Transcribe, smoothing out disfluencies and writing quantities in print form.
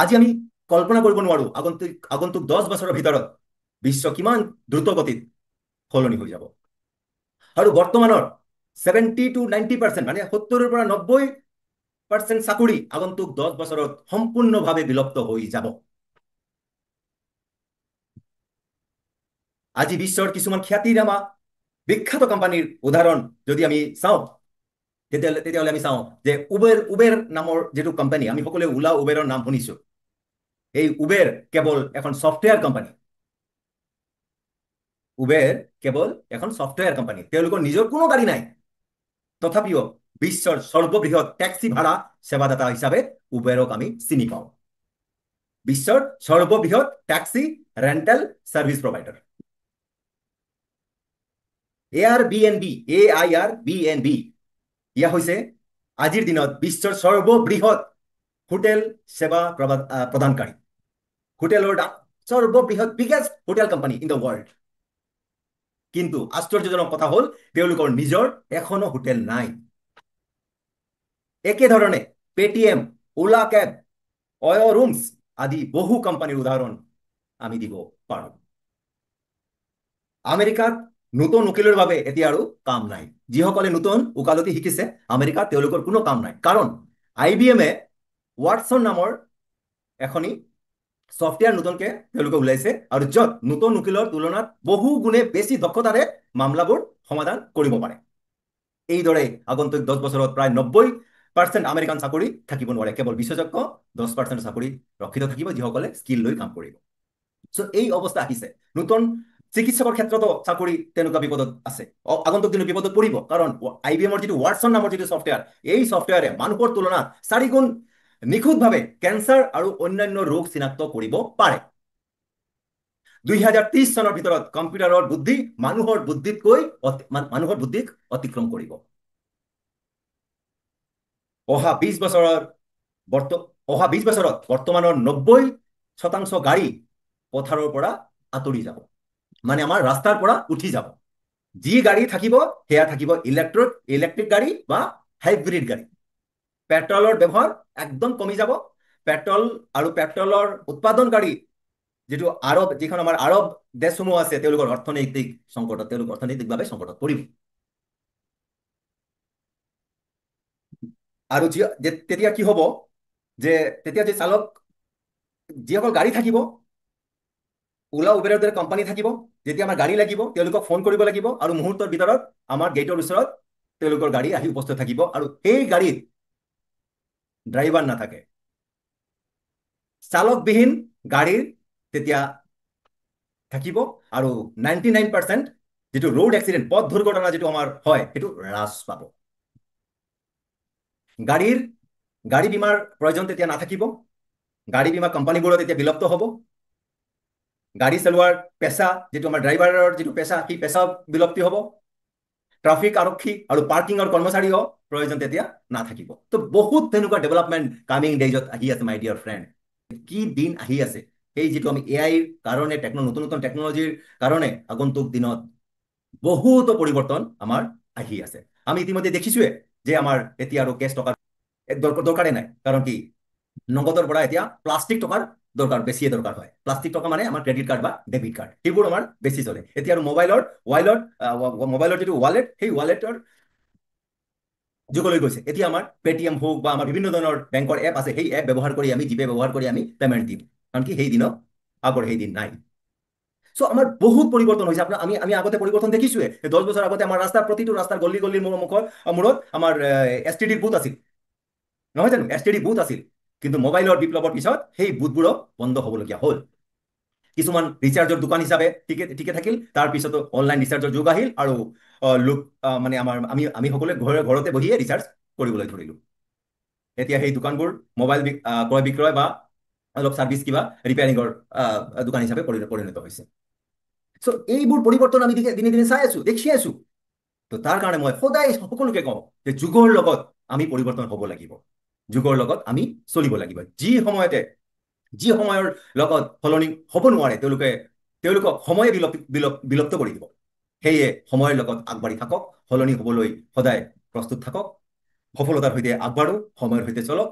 আজি আমি কল্পনা কৰিব নোৱাৰো আগন্তুক 10 বছৰৰ ভিতৰত বিশ্ব কিমান দ্ৰুত গতিত সলনি হৈ যাব। আৰু বৰ্তমানৰ 70 to 90%, মানে 70-90% চাকৰি আগন্তুক 10 বছৰত সম্পূৰ্ণভাৱে বিলুপ্ত হৈ যাব। আজি বিশ্বৰ কিছুমান খ্যাতিনামা বিখ্যাত কোম্পানীৰ উদাহৰণ যদি আমি চাওঁ, তেতিয়াহ'লে আমি চাওঁ যে উবেৰ নামৰ যিটো কোম্পানী, আমি সকলোৱে ওলা উবেৰৰ নাম শুনিছো। এই উবেৰ কেৱল এখন ছফ্টৱেৰ কোম্পানী। উবেৰ কেৱল এখন ছফ্টৱেৰ কোম্পানী, তেওঁলোকৰ নিজৰ কোনো গাড়ী নাই। তথাপিও বিশ্বৰ সৰ্ববৃহৎ টেক্সি ভাড়া সেৱাদাতা হিচাপে উবেৰক আমি চিনি পাওঁ। বিশ্বৰ সৰ্ববৃহৎ taxi rental service provider. AIRBNB ইয়া হৈছে আজিৰ দিনত বিশ্বৰ সৰ্ববৃহৎ হোটেল সেৱা প্ৰদানকাৰী, হোটেলৰ সৰ্ববৃহৎ biggest hotel company in the world. কিন্তু আশ্চৰ্যজনক কথা হ'ল তেওঁলোকৰ নিজৰ এখনো হোটেল নাই। একেধৰণে পেটিএম, ওলা কেব, অয় ৰুমছ আদি বহু কোম্পানীৰ উদাহৰণ আমি দিব পাৰোঁ। আমেৰিকাত নতুন উকিলৰ বাবে এতিয়া আৰু কাম নাই। যিসকলে নতুন ওকালতি শিকিছে আমেৰিকাত, তেওঁলোকৰ কোনো কাম নাই। কাৰণ IBM-এ ৱাটছন নামৰ এখনি ছফ্টৱেৰ নতুনকে তেওঁলোকে ওলাইছে, আৰু য'ত নতুন উকিলৰ তুলনাত বহু গুণে বেছি দক্ষতাৰে মামলাবোৰ সমাধান কৰিব পাৰে। এইদৰে আগন্তুক 10 বছৰত প্ৰায় 90% আমেৰিকান চাকৰি থাকিব নোৱাৰে, কেৱল বিশেষজ্ঞ 10% চাকৰি ৰক্ষিত থাকিব, যিসকলে স্কিল লৈ কাম কৰিব। চ' এই অৱস্থা আহিছে। নতুন চিকিৎসকৰ ক্ষেত্ৰতো চাকৰি তেনেকুৱা বিপদত আছে, আগন্তুক দিনত বিপদত পৰিব। কাৰণ IBM-ৰ যিটো ৱাটছন নামৰ যিটো ছফ্টৱেৰ, এই ছফ্টৱেৰে মানুহৰ তুলনাত 4 গুণ নিখুঁতভাৱে কেঞ্চাৰ আৰু অন্যান্য ৰোগ চিনাক্ত কৰিব পাৰে। 2030 চনৰ ভিতৰত কম্পিউটাৰৰ বুদ্ধি মানুহৰ বুদ্ধিক অতিক্ৰম কৰিব। অহা 20 বছৰত বৰ্তমানৰ 90% গাড়ী পথাৰৰ পৰা আঁতৰি যাব, মানে আমাৰ ৰাস্তাৰ পৰা উঠি যাব। যি গাড়ী থাকিব সেয়া থাকিব ইলেক্ট্ৰিক গাড়ী বা হাইব্ৰিড গাড়ী। পেট্ৰলৰ ব্যৱহাৰ একদম কমি যাব। পেট্ৰল আৰু পেট্ৰলৰ উৎপাদনকাৰী যিখন আমাৰ আৰৱ দেশসমূহ আছে, তেওঁলোকৰ অৰ্থনৈতিকভাৱে সংকটত পৰিব। আৰু তেতিয়া কি হ'ব যে তেতিয়া যিসকল গাড়ী থাকিব, ওলা উবেৰৰ দৰে কোম্পানী থাকিব, যেতিয়া আমাৰ গাড়ী লাগিব তেওঁলোকক ফোন কৰিব লাগিব, আৰু মুহূৰ্তৰ ভিতৰত আমাৰ গেটৰ ওচৰত তেওঁলোকৰ গাড়ী আহি উপস্থিত থাকিব। আৰু সেই গাড়ীত ড্ৰাইভাৰ নাথাকে, চালকবিহীন গাড়ীৰ তেতিয়া থাকিব, আৰু 99% যিটো ৰোড এক্সিডেণ্ট, পথ দুৰ্ঘটনা যিটো আমাৰ হয়, সেইটো হ্ৰাস পাব। গাড়ী বীমাৰ প্ৰয়োজন তেতিয়া নাথাকিব। গাড়ী বীমা কোম্পানীবোৰত এতিয়া বিলুপ্ত হ'ব। গাড়ী চলোৱাৰ পেচা, যিটো আমাৰ ড্ৰাইভাৰৰ যিটো পেচা, সেই পেচা বিলুপ্তি হ'ব। ট্ৰাফিক আৰক্ষী আৰু পাৰ্কিঙৰ কৰ্মচাৰীও প্ৰয়োজন তেতিয়া নাথাকিব। তো বহুত তেনেকুৱা ডেভেলপমেণ্ট কামিং ডেইজত আহি আছে মাই ডিয়াৰ ফ্ৰেণ্ড। কি দিন আহি আছে, সেই যিটো আমি AIৰ কাৰণে নতুন নতুন টেকনলজিৰ কাৰণে আগন্তুক দিনত বহুতো পৰিৱৰ্তন আমাৰ আহি আছে। আমি ইতিমধ্যে দেখিছোৱে যে আমাৰ এতিয়া আৰু কেছ টকাৰ দৰকাৰে নাই। কাৰণ কি, নগদৰ পৰা এতিয়া প্লাষ্টিক টকাৰ বেছিয়ে দৰকাৰ হয়। প্লাষ্টিক টকা মানে আমাৰ ক্ৰেডিট কাৰ্ড বা ডেবিট কাৰ্ড, সেইবোৰ আমাৰ বেছি চলে। এতিয়া আৰু মোবাইলৰ যিটো ৱালেট, সেই ৱালেটৰ যুগলৈ গৈছে। এতিয়া আমাৰ পেটিএম হওক বা আমাৰ বিভিন্ন ধৰণৰ বেংকৰ এপ আছে, সেই এপ ব্যৱহাৰ কৰি আমি জিপে ব্যৱহাৰ কৰি আমি পেমেণ্ট দিম। কাৰণ কি, সেই দিন নাই। চ' আমাৰ বহুত পৰিৱৰ্তন হৈছে। আমি আগতে পৰিৱৰ্তন দেখিছোৱে। 10 বছৰ আগতে আমাৰ প্ৰতিটো ৰাস্তাৰ গল্লিৰ মূৰত আমাৰ STD বুথ আছিল, নহয় জানো? STD বুথ আছিল। কিন্তু মোবাইলৰ বিপ্লৱৰ পিছত সেই বুথবোৰো বন্ধ হ'বলগীয়া হ'ল। কিছুমান ৰিচাৰ্জৰ দোকান হিচাপে ঠিকে থাকিল, তাৰপিছতো অনলাইন ৰিচাৰ্জৰ যুগ আহিল, আৰু মানে আমি সকলোৱে ঘৰতে বহিয়ে ৰিচাৰ্জ কৰিবলৈ ধৰিলোঁ। এতিয়া সেই দোকানবোৰ মোবাইল ক্ৰয় বিক্ৰয় বা অলপ ছাৰ্ভিচ কিবা ৰিপেয়াৰিঙৰ দোকান হিচাপে পৰিণত হৈছে। চ' এইবোৰ পৰিৱৰ্তন আমি দিনে দিনে দেখি আছো। তো তাৰ কাৰণে মই সদায় সকলোকে কওঁ যে যুগৰ লগত আমি পৰিৱৰ্তন হ'ব লাগিব, যুগৰ লগত আমি চলিব লাগিব। যি সময়ৰ লগত সলনি হ'ব নোৱাৰে, তেওঁলোকক সময়ে বিলুপ্ত কৰি দিব। সেয়ে সময়ৰ লগত আগবাঢ়ি থাকক, সলনি হ'বলৈ সদায় প্ৰস্তুত থাকক। সফলতাৰ সৈতে আগবাঢ়ো, সময়ৰ সৈতে চলক।